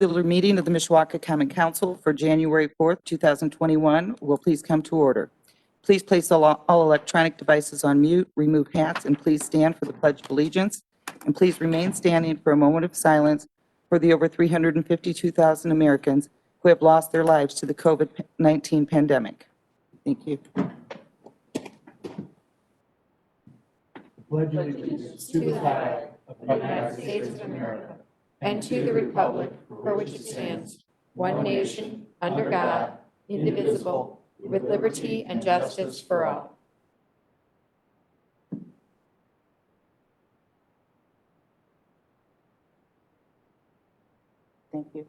Regular meeting of the Mishawaka Common Council for January 4th, 2021 will please come to order. Please place all electronic devices on mute, remove hats, and please stand for the Pledge of Allegiance. And please remain standing for a moment of silence for the over 352,000 Americans who have lost their lives to the COVID-19 pandemic. Thank you. Pledge allegiance to the flag of the United States of America and to the republic for which it stands, one nation, under God, indivisible, with liberty and justice for all. Thank you.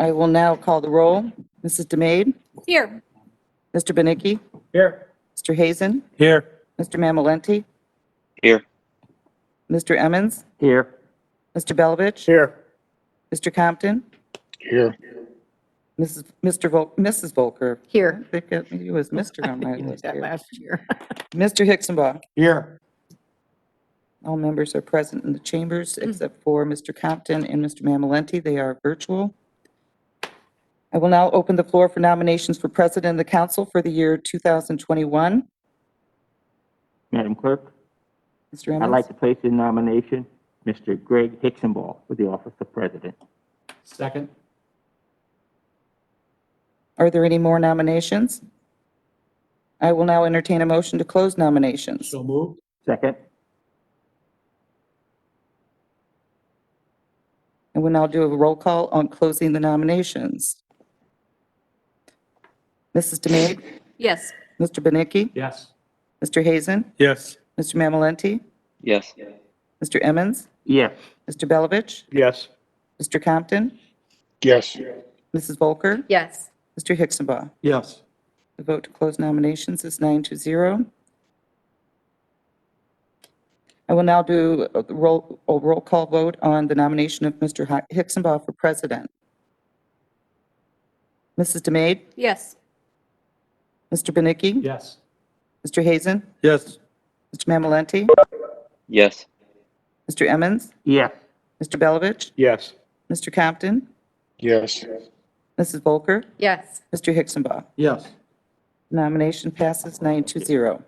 I will now call the roll. Mrs. DeMade? Here. Mr. Benicki? Here. Mr. Hazen? Here. Mr. Mamalenti? Here. Mr. Emmons? Here. Mr. Belovich? Here. Mr. Compton? Here. Mrs. Volker? Here. I think it was Mr. on my list That here. last year. Mr. Hicksonbaugh? Here. All members are present in the chambers except for Mr. Compton and Mr. Mamalenti. They are virtual. I will now open the floor for nominations for President of the Council for the year 2021. Madam Clerk, Mr. Emmons? I'd like to place in nomination Mr. Greg Hicksonbaugh for the office of President. Second. Are there any more nominations? I will now entertain a motion to close nominations. So moved. Second. And we'll now do a roll call on closing the nominations. Mrs. DeMade? Yes. Mr. Benicki? Yes. Mr. Hazen? Yes. Mr. Mamalenti? Yes. Mr. Emmons? Yes. Mr. Belovich? Yes. Mr. Compton? Yes. Mrs. Volker? Yes. Mr. Hicksonbaugh? Yes. The vote to close nominations is 9-0. I will now do a roll call vote on the nomination of Mr. Hicksonbaugh for president. Mrs. DeMade? Yes. Mr. Benicki? Yes. Mr. Hazen? Yes. Mr. Mamalenti? Yes. Mr. Emmons? Yes. Mr. Belovich? Yes. Mr. Compton? Yes. Mrs. Volker? Yes. Mr. Hicksonbaugh? Yes. Nomination passes 9-0.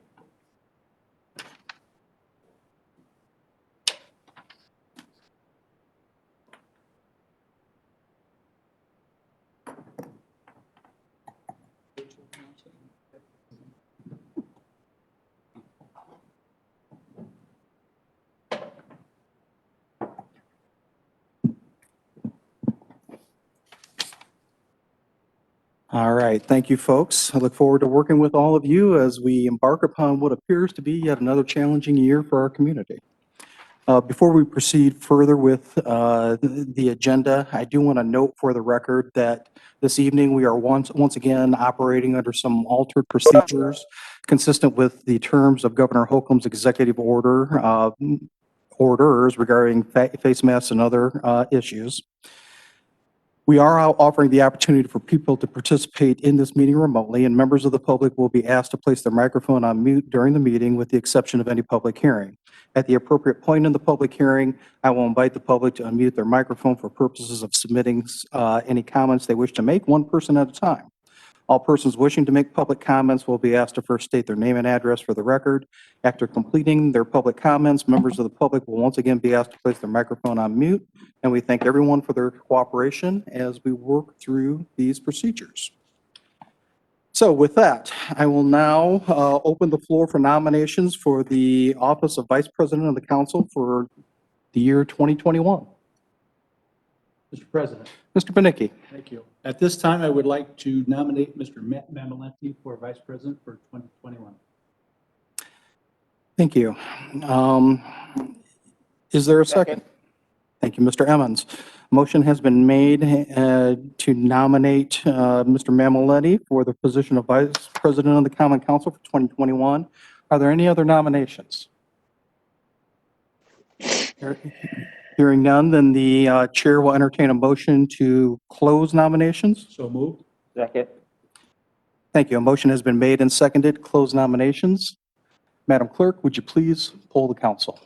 All right, thank you, folks. I look forward to working with all of you as we embark upon what appears to be yet another challenging year for our community. Before we proceed further with the agenda, I do want to note for the record that this evening we are once again operating under some altered procedures consistent with the terms of Governor Holcomb's executive orders regarding face masks and other issues. We are offering the opportunity for people to participate in this meeting remotely, and members of the public will be asked to place their microphone on mute during the meeting with the exception of any public hearing. At the appropriate point in the public hearing, I will invite the public to unmute their microphone for purposes of submitting any comments they wish to make, one person at a time. All persons wishing to make public comments will be asked to first state their name and address for the record. After completing their public comments, members of the public will once again be asked to place their microphone on mute, and we thank everyone for their cooperation as we work through these procedures. So with that, I will now open the floor for nominations for the office of Vice President of the Council for the year 2021. Mr. President, Mr. Benicki. thank you. At this time, I would like to nominate Mr. Mamalenti for Vice President for 2021. Thank you. Is there a second? Thank you, Mr. Emmons. Motion has been made to nominate Mr. Mamalenti for the position of Vice President of the Common Council for 2021. Are there any other nominations? Hearing none, then the chair will entertain a motion to close nominations. So moved. Second. Thank you. A motion has been made and seconded. Close nominations. Madam Clerk, would you please poll the council?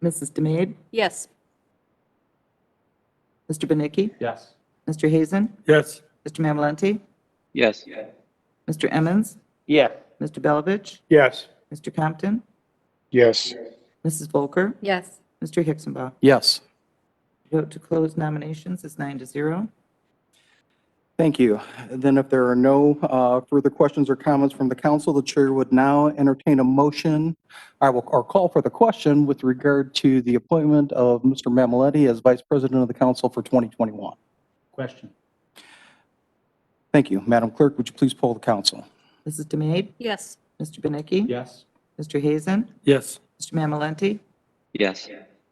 Mrs. Demaid, Yes. Mr. Benicki, Yes. Mr. Hazen, Yes. Mr. Mamalenti, Yes. Mr. Emmons, Yes. Mr. Belovich, Yes. Mr. Compton, Yes. Mrs. Volker, Yes. Mr. Hicksonbaugh. Yes. Vote to close nominations is 9-0. Thank you. Then if there are no further questions or comments from the council, the chair would now entertain a motion. Or call for the question with regard to the appointment of Mr. Mammaletti as Vice President of the Council for 2021. Question. Thank you. Madam Clerk, would you please poll the council? Mrs. Demaid, Yes. Mr. Benicki, Yes. Mr. Hazen, Yes. Mr. Mamalenti, Yes.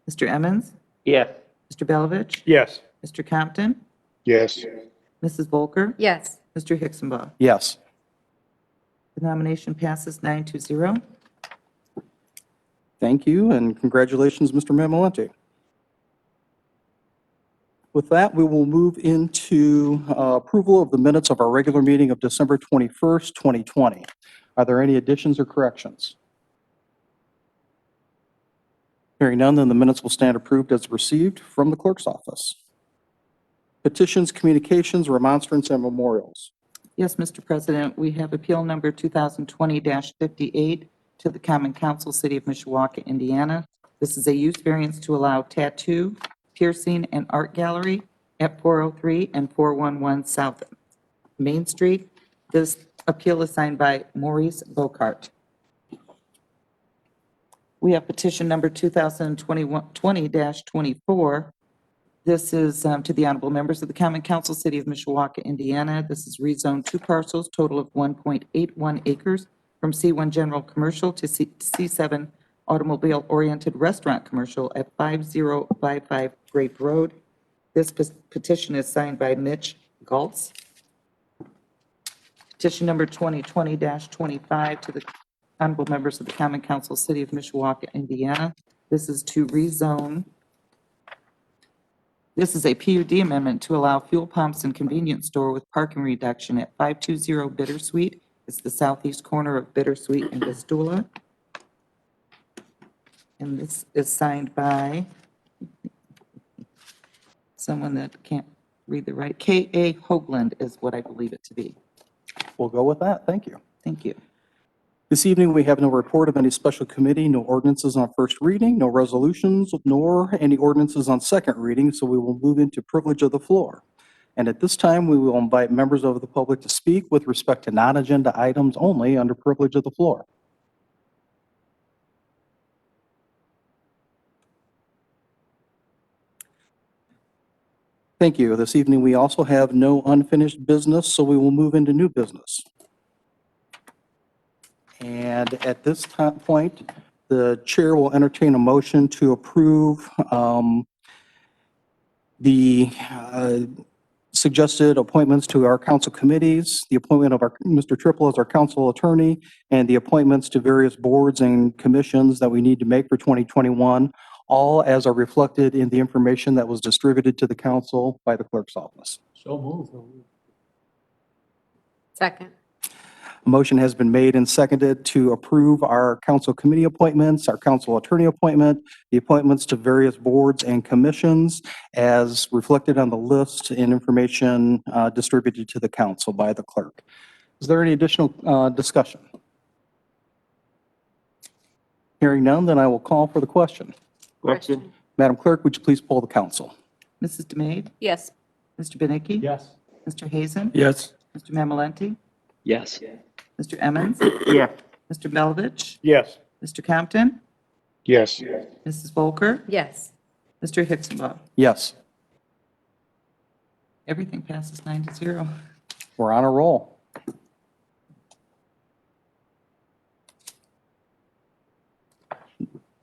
Mr. Emmons, Yes. Mr. Belovich, Yes. Mr. Compton, Yes. Mrs. Volker, Yes. Mr. Hicksonbaugh. Yes. The nomination passes 9-0. Thank you, and congratulations, Mr. Mammaletti. With that, we will move into approval of the minutes of our regular meeting of December 21st, 2020. Are there any additions or corrections? Hearing none, then the minutes will stand approved as received from the clerk's office. Petitions, communications, remonstrance, and memorials. Yes, Mr. President, we have appeal number 2020-58 to the Common Council, City of Mishawaka, Indiana. This is a use variance to allow tattoo, piercing, and art gallery at 403 and 411 South Main Street. This appeal is signed by Maurice Bocart. We have petition number 2020-24. This is to the honorable members of the Common Council, City of Mishawaka, Indiana. This is rezoned 2 parcels, total of 1.81 acres, from C1 General Commercial to C7 Automobile-Oriented Restaurant Commercial at 5055 Grape Road. This petition is signed by Mitch Galtz. Petition number 2020-25 to the honorable members of the Common Council, City of Mishawaka, Indiana. This is to rezone. This is a PUD amendment to allow fuel pumps and convenience store with parking reduction at 520 Bittersweet. It's the southeast corner of Bittersweet and Vistula. And this is signed by someone that can't read the right. K.A. Hoagland is what I believe it to be. We'll go with that. Thank you. Thank you. This evening, we have no report of any special committee, no ordinances on first reading, no resolutions, nor any ordinances on second reading, so we will move into privilege of the floor. And at this time, we will invite members of the public to speak with respect to non-agenda items only under privilege of the floor. Thank you. This evening, we also have no unfinished business, so we will move into new business. And at this point, the chair will entertain a motion to approve the suggested appointments to our council committees, the appointment of Mr. Triple as our council attorney, and the appointments to various boards and commissions that we need to make for 2021, all as are reflected in the information that was distributed to the council by the clerk's office. So moved. Second. A motion has been made and seconded to approve our council committee appointments, our council attorney appointment, the appointments to various boards and commissions as reflected on the list and information distributed to the council by the clerk. Is there any additional discussion? Hearing none, then I will call for the question. Question. Madam Clerk, would you please poll the council? Mrs. Demaid, Yes. Mr. Benicki, Yes. Mr. Hazen, Yes. Mr. Mamalenti, Yes. Mr. Emmons, Yes. Mr. Belovich, Yes. Mr. Compton, Yes. Mrs. Volker, Yes. Mr. Hicksonbaugh. Yes, Everything passes 9-0. we're on a roll.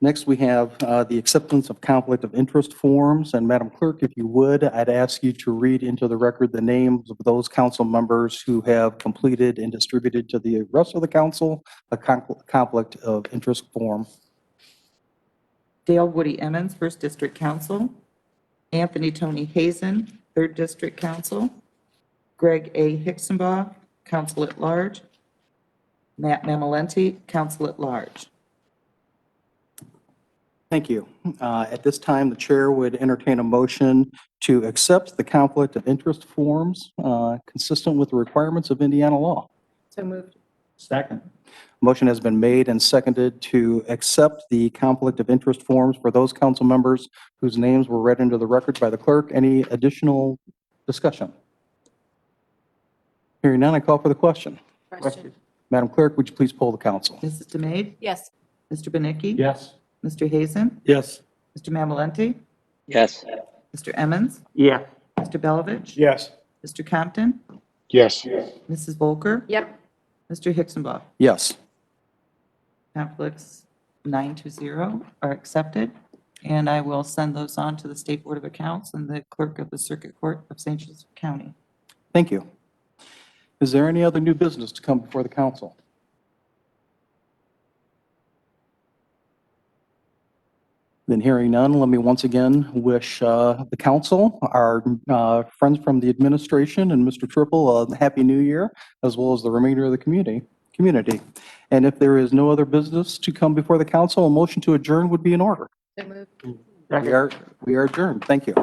Next, we have the acceptance of conflict of interest forms. And Madam Clerk, if you would, I'd ask you to read into the record the names of those council members who have completed and distributed to the rest of the council a conflict of interest form. Dale Woody Emmons, First District Council. Anthony Tony Hazen, Third District Council. Greg A. Hicksonbaugh, Council at Large. Matt Mamalenti, Council at Large. Thank you. At this time, the chair would entertain a motion to accept the conflict of interest forms consistent with the requirements of Indiana law. So moved. Second. Motion has been made and seconded to accept the conflict of interest forms for those council members whose names were read into the record by the clerk. Any additional discussion? Hearing none, I call for the question. Question. Madam Clerk, would you please poll the council? Mrs. DeMade? Yes. Mr. Benicki? Yes. Mr. Hazen? Yes. Mr. Mamalenti? Yes. Mr. Emmons? Yes. Mr. Belovich? Yes. Mr. Compton? Yes. Mrs. Volker? Yep. Mr. Hicksonball? Yes. Conflicts 9-0 are accepted, and I will send those on to the State Board of Accounts and the Clerk of the Circuit Court of St. Joseph County. Thank you. Is there any other new business to come before the council? Then hearing none, let me once again wish the council, our friends from the administration, and Mr. Triple a happy new year, as well as the remainder of the community. And if there is no other business to come before the council, a motion to adjourn would be in order. So moved. We are adjourned. Thank you.